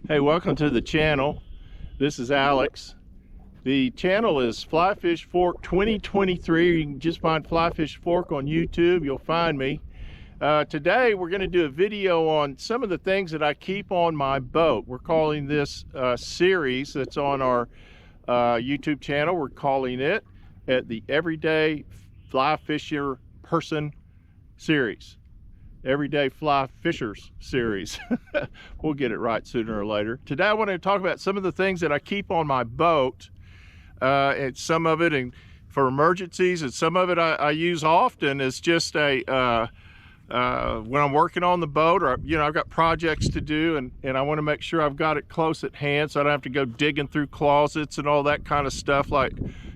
Hey, welcome to the channel. This is Alex. The channel is Flyfishfork 2023. You can just find Flyfishfork on YouTube. You'll find me. Today we're going to do a video on some of the things that I keep on my boat. We're calling this series that's on our YouTube channel. We're calling it the Everyday Flyfisher Person series. Everyday Flyfishers series. We'll get it right sooner or later. Today I want to talk about some of the things that I keep on my boat, and some of it for emergencies, and some of it I use often as just a when I'm working on the boat, or I've got projects to do, and I want to make sure I've got it close at hand so I don't have to go digging through closets and all that kind of stuff like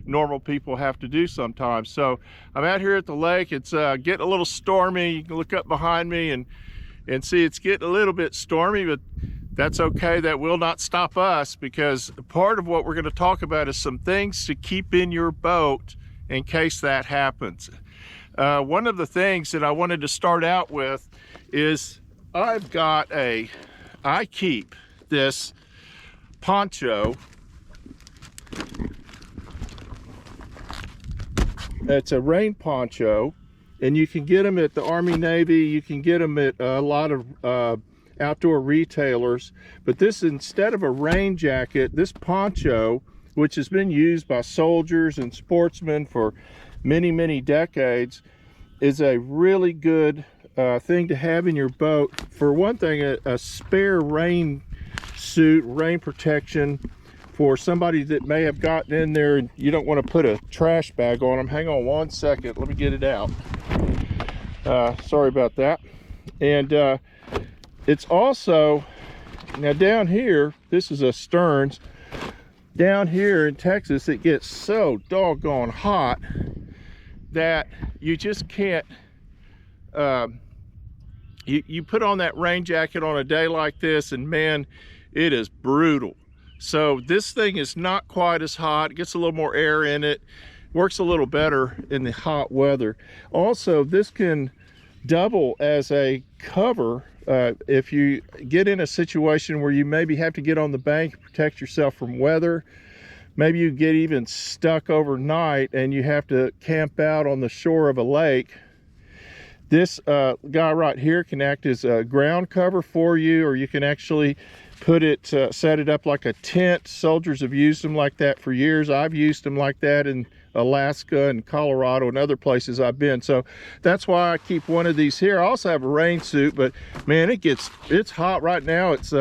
normal people have to do sometimes. So I'm out here at the lake. It's getting a little stormy. You can look up behind me and see it's getting a little bit stormy, but that's okay. That will not stop us, because part of what we're going to talk about is some things to keep in your boat in case that happens. One of the things that I wanted to start out with is I keep this poncho. It's a rain poncho, and you can get them at the Army, Navy. You can get them at a lot of outdoor retailers. But this, instead of a rain jacket, this poncho, which has been used by soldiers and sportsmen for many decades, is a really good thing to have in your boat. For one thing, a spare rain suit, rain protection for somebody that may have gotten in there, and you don't want to put a trash bag on them. Hang on one second, let me get it out. Sorry about that. And it's also, now down here, this is a Stearns. Down here in Texas, it gets so doggone hot that you just can't, you put on that rain jacket on a day like this, and man, it is brutal. So this thing is not quite as hot. It gets a little more air in it, works a little better in the hot weather. Also, this can double as a cover if you get in a situation where you maybe have to get on the bank and protect yourself from weather. Maybe you get even stuck overnight and you have to camp out on the shore of a lake. This guy right here can act as a ground cover for you, or you can actually put it, set it up like a tent. Soldiers have used them like that for years. I've used them like that in Alaska and Colorado and other places I've been. So that's why I keep one of these here. I also have a rain suit, but man, it's hot right now. It's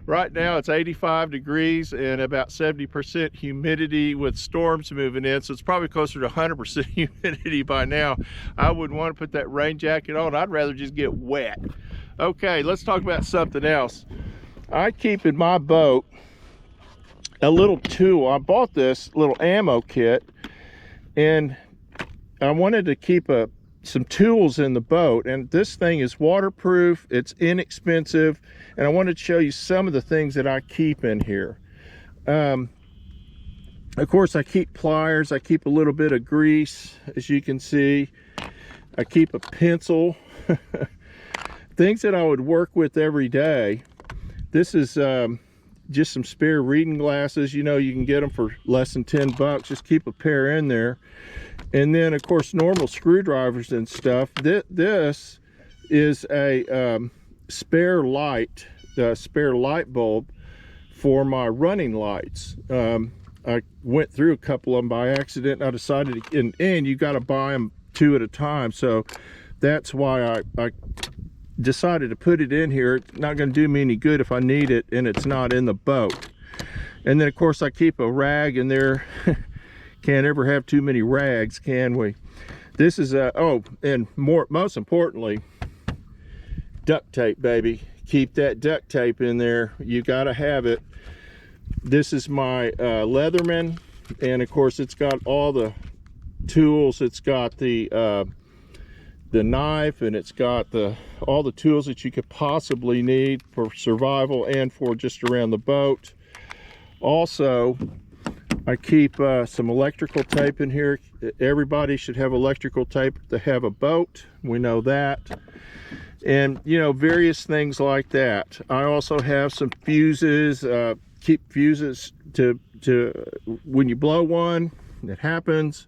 right now it's 85 degrees and about 70% humidity with storms moving in, so it's probably closer to 100% humidity by now. I wouldn't want to put that rain jacket on. I'd rather just get wet. Okay, let's talk about something else. I keep in my boat a little tool. I bought this little ammo kit, and I wanted to keep some tools in the boat, and this thing is waterproof, it's inexpensive, and I wanted to show you some of the things that I keep in here. Of course, I keep pliers, I keep a little bit of grease, as you can see. I keep a pencil. Things that I would work with every day. This is just some spare reading glasses. You can get them for less than 10 bucks. Just keep a pair in there. And then, of course, normal screwdrivers and stuff. This is a spare light, spare light bulb for my running lights. I went through a couple of them by accident. I decided to, and you got to buy them 2 at a time. So that's why I decided to put it in here. It's not going to do me any good if I need it and it's not in the boat. And then, of course, I keep a rag in there. Can't ever have too many rags, can we? This is and most importantly, duct tape, baby. Keep that duct tape in there. You got to have it. This is my Leatherman, and of course, it's got all the tools. It's got the knife, and it's got all the tools that you could possibly need for survival and for just around the boat. Also, I keep some electrical tape in here. Everybody should have electrical tape to have a boat. We know that. and you know, various things like that. I also have some fuses, keep fuses to when you blow one, it happens.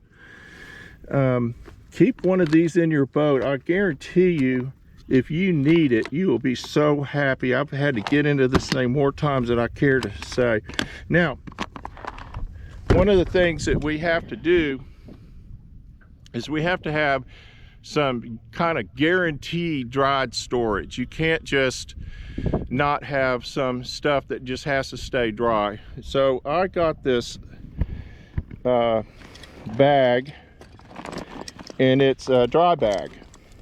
Keep one of these in your boat. I guarantee you, if you need it, you will be so happy. I've had to get into this thing more times than I care to say. Now, one of the things that we have to do is we have to have some kind of guaranteed dried storage. You can't just not have some stuff that just has to stay dry. So I got this bag, and it's a dry bag.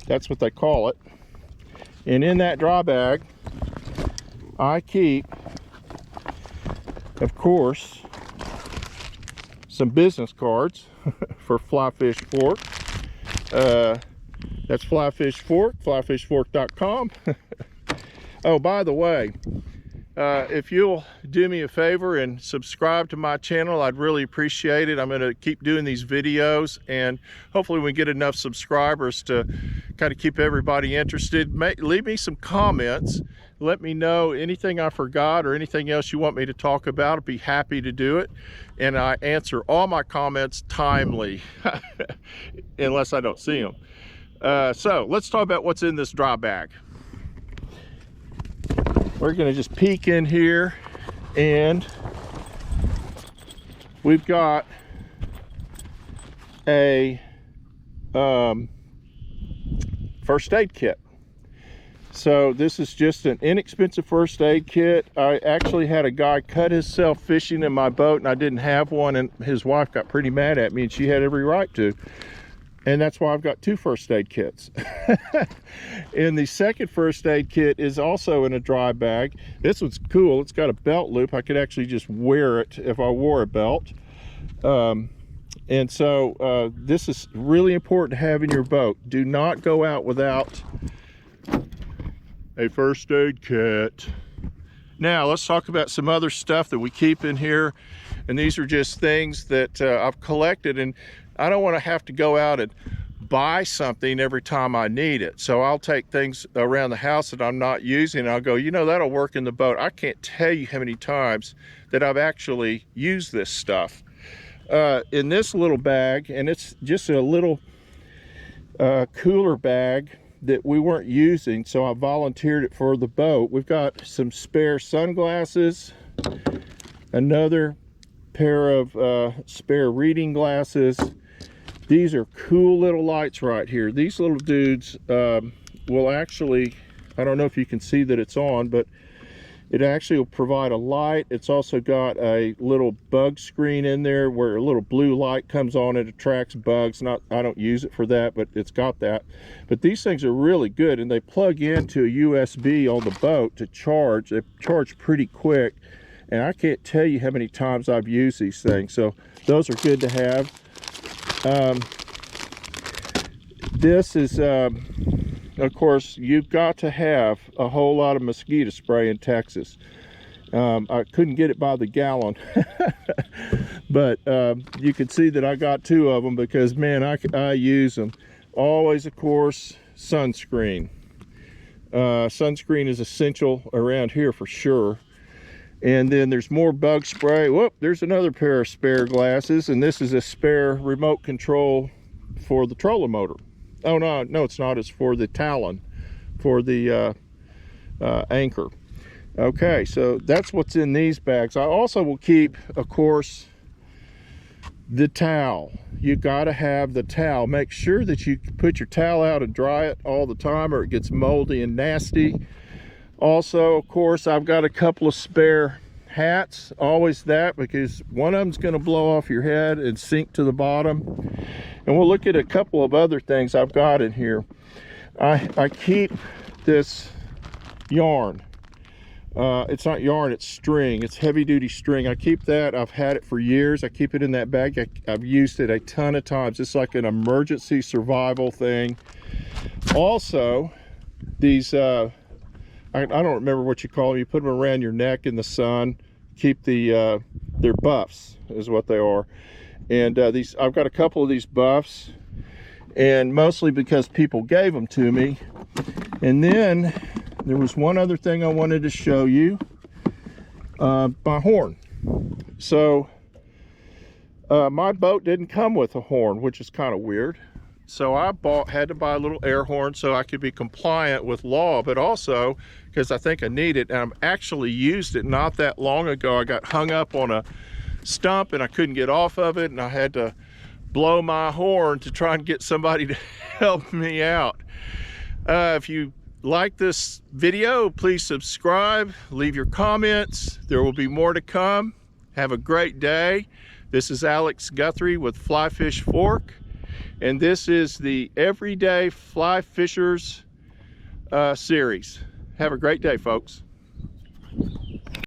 That's what they call it. And in that dry bag, I keep, of course, some business cards for Flyfishfork. That's Flyfishfork, flyfishfork.com. Oh, by the way, if you'll do me a favor and subscribe to my channel, I'd really appreciate it. I'm going to keep doing these videos, and hopefully we get enough subscribers to kind of keep everybody interested. Leave me some comments. Let me know anything I forgot or anything else you want me to talk about. I'd be happy to do it. And I answer all my comments timely, unless I don't see them. So let's talk about what's in this dry bag. We're going to just peek in here, and we've got a first aid kit. So this is just an inexpensive first aid kit. I actually had a guy cut himself fishing in my boat, and I didn't have one, and his wife got pretty mad at me, and she had every right to. And that's why I've got two first aid kits. And the second first aid kit is also in a dry bag. This one's cool. It's got a belt loop. I could actually just wear it if I wore a belt. And so this is really important to have in your boat. Do not go out without a first aid kit. Now let's talk about some other stuff that we keep in here. And these are just things that I've collected, and I don't want to have to go out and buy something every time I need it. So I'll take things around the house that I'm not using, and I'll go, you know, that'll work in the boat. I can't tell you how many times that I've actually used this stuff. In this little bag, and it's just a little cooler bag that we weren't using, so I volunteered it for the boat. We've got some spare sunglasses, another pair of spare reading glasses. These are cool little lights right here. These little dudes will actually, I don't know if you can see that it's on, but it actually will provide a light. It's also got a little bug screen in there where a little blue light comes on. It attracts bugs. I don't use it for that, but it's got that. But these things are really good, and they plug into a USB on the boat to charge. They charge pretty quick, and I can't tell you how many times I've used these things. So those are good to have. This is, of course, you've got to have a whole lot of mosquito spray in Texas. I couldn't get it by the gallon, but you can see that I got two of them because, man, I use them. Always, of course, sunscreen. Sunscreen is essential around here for sure. And then there's more bug spray. Whoop, there's another pair of spare glasses, and this is a spare remote control for the trolling motor. Oh no, it's not. It's for the Talon, for the anchor. Okay, so that's what's in these bags. I also will keep, of course, the towel. You got to have the towel. Make sure that you put your towel out and dry it all the time, or it gets moldy and nasty. Also, of course, I've got a couple of spare hats. Always that, because one of them's going to blow off your head and sink to the bottom. And we'll look at a couple of other things I've got in here. I keep this yarn. It's not yarn, it's string. It's heavy-duty string. I keep that. I've had it for years. I keep it in that bag. I've used it a ton of times. It's like an emergency survival thing. Also, these I don't remember what you call them. You put them around your neck in the sun. Keep the they're buffs is what they are. And these, I've got a couple of these buffs, and mostly because people gave them to me. And then there was one other thing I wanted to show you, my horn. So my boat didn't come with a horn, which is kind of weird. So I had to buy a little air horn so I could be compliant with law, but also because I think I need it. And I actually used it not that long ago. I got hung up on a stump and I couldn't get off of it, and I had to blow my horn to try and get somebody to help me out. If you like this video, please subscribe, leave your comments. There will be more to come. Have a great day. This is Alex Guthrie with Flyfishfork, and this is the Everyday Flyfishers series. Have a great day, folks.